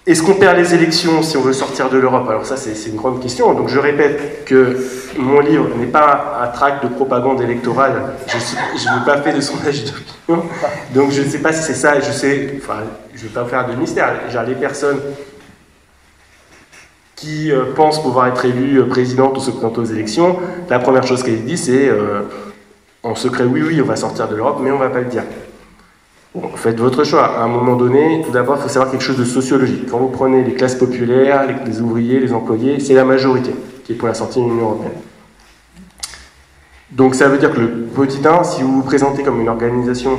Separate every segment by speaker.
Speaker 1: Est-ce qu'on perd les élections si on veut sortir de l'Europe? Alors ça, c'est une grande question. Donc je répète que mon livre n'est pas un tract de propagande électorale. Je n'ai pas fait de sondage d'opinion. Donc je ne sais pas si c'est ça. Je ne vais pas faire de mystère. Genre, les personnes qui pensent pouvoir être élues présidentes ou se présenter aux élections, la première chose qu'elles disent, c'est en secret, oui, on va sortir de l'Europe, mais on ne va pas le dire. Bon, faites votre choix. À un moment donné, tout d'abord, il faut savoir quelque chose de sociologique. Quand vous prenez les classes populaires, les ouvriers, les employés, c'est la majorité qui est pour la sortie de l'Union européenne. Donc ça veut dire que le petit 1, si vous vous présentez comme une organisation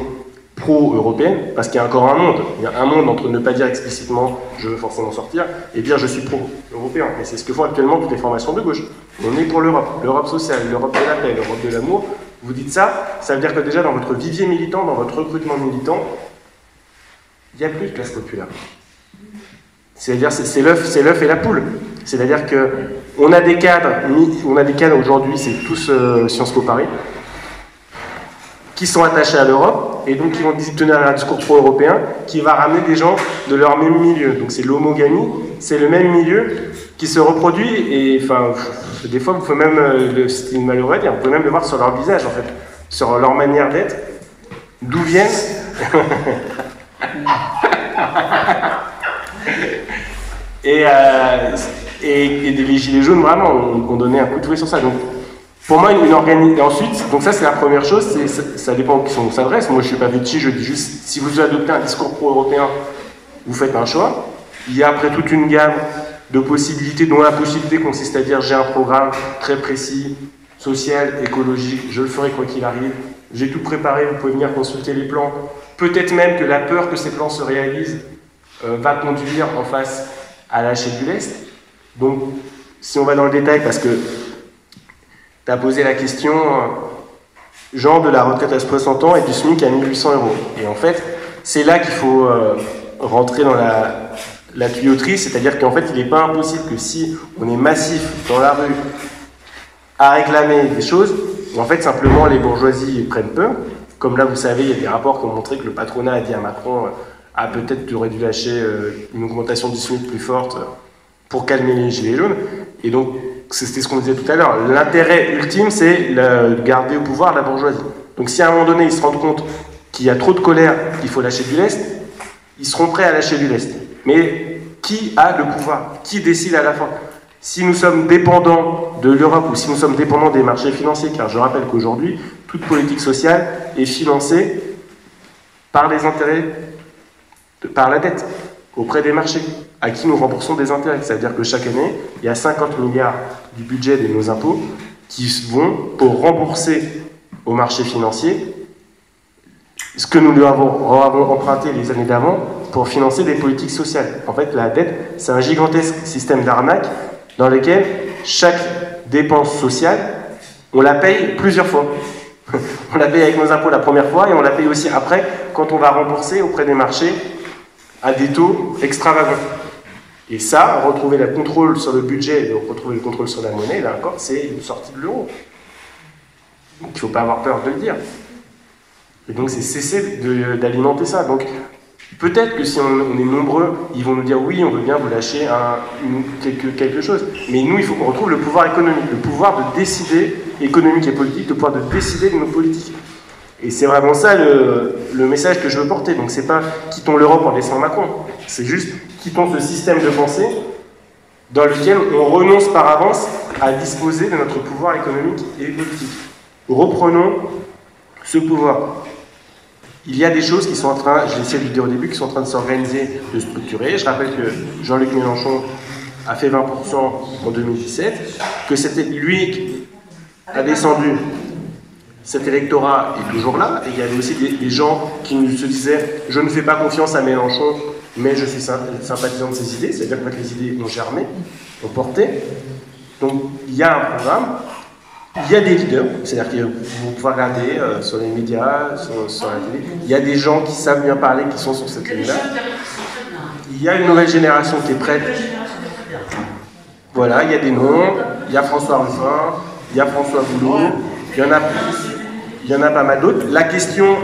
Speaker 1: pro-européenne, parce qu'il y a encore un monde, il y a un monde entre ne pas dire explicitement « je veux forcément sortir » et dire « je suis pro-européen ». Et c'est ce que font actuellement toutes les formations de gauche. On est pour l'Europe, l'Europe sociale, l'Europe de la paix, l'Europe de l'amour. Vous dites ça, ça veut dire que déjà dans votre vivier militant, dans votre recrutement militant, il n'y a plus de classe populaire. C'est-à-dire c'est l'œuf et la poule. C'est-à-dire qu'on a des cadres aujourd'hui, c'est tous Sciences Po Paris, qui sont attachés à l'Europe et donc qui vont tenir un discours pro-européen qui va ramener des gens de leur même milieu. Donc c'est l'homogamie, c'est le même milieu qui se reproduit et enfin, des fois vous pouvez même, c'est malheureux à dire, vous pouvez même le voir sur leur visage en fait, sur leur manière d'être, d'où viennent. et les gilets jaunes vraiment ont donné un coup de fouet sur ça. Donc, pour moi, une organisation. Et ensuite, donc ça c'est la première chose, ça dépend qui on s'adresse. Moi je suis pas victime, je dis juste si vous adoptez un discours pro-européen, vous faites un choix. Il y a après toute une gamme de possibilités, dont la possibilité consiste à dire j'ai un programme très précis, social, écologique, je le ferai quoi qu'il arrive, j'ai tout préparé, vous pouvez venir consulter les plans. Peut-être même que la peur que ces plans se réalisent va conduire en face à lâcher du lest. Donc, si on va dans le détail, parce que tu as posé la question, genre de la retraite à 60 ans et du SMIC à 1800 €. Et en fait, c'est là qu'il faut rentrer dans la tuyauterie, c'est-à-dire qu'en fait, il n'est pas impossible que si on est massif dans la rue à réclamer des choses, en fait, simplement, les bourgeoisies prennent peur. Comme là, vous savez, il y a des rapports qui ont montré que le patronat a dit à Macron peut-être tu aurais dû lâcher une augmentation du SMIC plus forte pour calmer les gilets jaunes. Et donc, c'était ce qu'on disait tout à l'heure. L'intérêt ultime, c'est de garder au pouvoir la bourgeoisie. Donc, si à un moment donné, ils se rendent compte qu'il y a trop de colère, qu'il faut lâcher du lest, ils seront prêts à lâcher du lest. Mais qui a le pouvoir? Qui décide à la fin? Si nous sommes dépendants de l'Europe ou si nous sommes dépendants des marchés financiers, car je rappelle qu'aujourd'hui, toute politique sociale est financée par les intérêts, par la dette, auprès des marchés, à qui nous remboursons des intérêts. C'est-à-dire que chaque année, il y a 50 milliards du budget de nos impôts qui vont pour rembourser aux marchés financiers ce que nous lui avons emprunté les années d'avant pour financer des politiques sociales. En fait, la dette, c'est un gigantesque système d'arnaque dans lequel chaque dépense sociale, on la paye plusieurs fois. On la paye avec nos impôts la première fois et on la paye aussi après quand on va rembourser auprès des marchés à des taux extravagants. Et ça, retrouver le contrôle sur le budget et retrouver le contrôle sur la monnaie, là encore, c'est une sortie de l'euro. Donc il ne faut pas avoir peur de le dire. Et donc c'est cesser d'alimenter ça. Donc peut-être que si on est nombreux, ils vont nous dire oui, on veut bien vous lâcher quelque chose. Mais nous, il faut qu'on retrouve le pouvoir économique, le pouvoir de décider, économique et politique, le pouvoir de décider de nos politiques. Et c'est vraiment ça le message que je veux porter. Donc c'est pas quittons l'Europe en laissant Macron, c'est juste quittons ce système de pensée dans lequel on renonce par avance à disposer de notre pouvoir économique et politique. Reprenons ce pouvoir. Il y a des choses qui sont en train, j'ai essayé de le dire au début, qui sont en train de s'organiser, de structurer. Je rappelle que Jean-Luc Mélenchon a fait 20% en 2017, que c'était lui qui a descendu cet électorat est toujours là, et il y avait aussi des gens qui nous se disaient « je ne fais pas confiance à Mélenchon, mais je suis sympathisant de ses idées », c'est-à-dire que les idées ont germé, ont porté. Donc il y a un programme, il y a des leaders, c'est-à-dire que vous pouvez regarder sur les médias, sur la télé, il y a des gens qui savent bien parler, qui sont sur cette ligne-là. Il y a une nouvelle génération qui est prête. Voilà, il y a des noms, il y a François Ruffin, il y a François Boulot, il y en a pas mal d'autres. La question,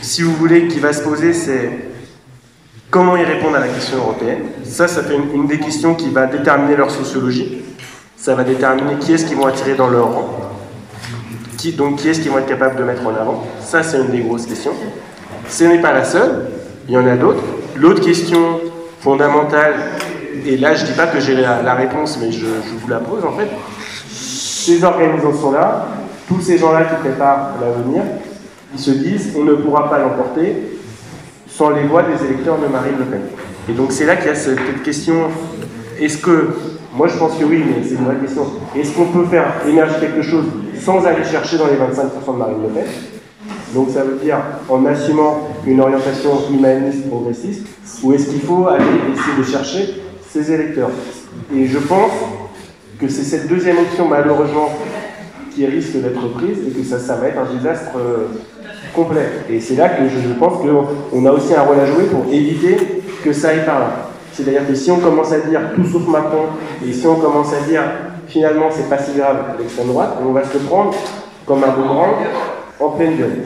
Speaker 1: si vous voulez, qui va se poser, c'est comment ils répondent à la question européenne. Ça fait une des questions qui va déterminer leur sociologie. Ça va déterminer qui est-ce qu'ils vont attirer dans leur rang. Donc qui est-ce qu'ils vont être capables de mettre en avant. Ça, c'est une des grosses questions. Ce n'est pas la seule, il y en a d'autres. L'autre question fondamentale, et là je ne dis pas que j'ai la réponse, mais je vous la pose en fait. Ces organisations-là, tous ces gens-là qui préparent l'avenir, ils se disent on ne pourra pas l'emporter sans les voix des électeurs de Marine Le Pen. Et donc c'est là qu'il y a cette question, est-ce que, moi je pense que oui, mais c'est une vraie question, est-ce qu'on peut faire émerger quelque chose sans aller chercher dans les 25% de Marine Le Pen? Donc ça veut dire en assumant une orientation humaniste, progressiste, ou est-ce qu'il faut aller essayer de chercher ces électeurs? Et je pense que c'est cette deuxième option, malheureusement, qui risque d'être prise, et que ça va être un désastre complet. Et c'est là que je pense qu'on a aussi un rôle à jouer pour éviter que ça aille par là. C'est-à-dire que si on commence à dire tout sauf Macron, et si on commence à dire finalement c'est pas si grave l'extrême droite, on va se le prendre comme un boomerang en pleine gueule.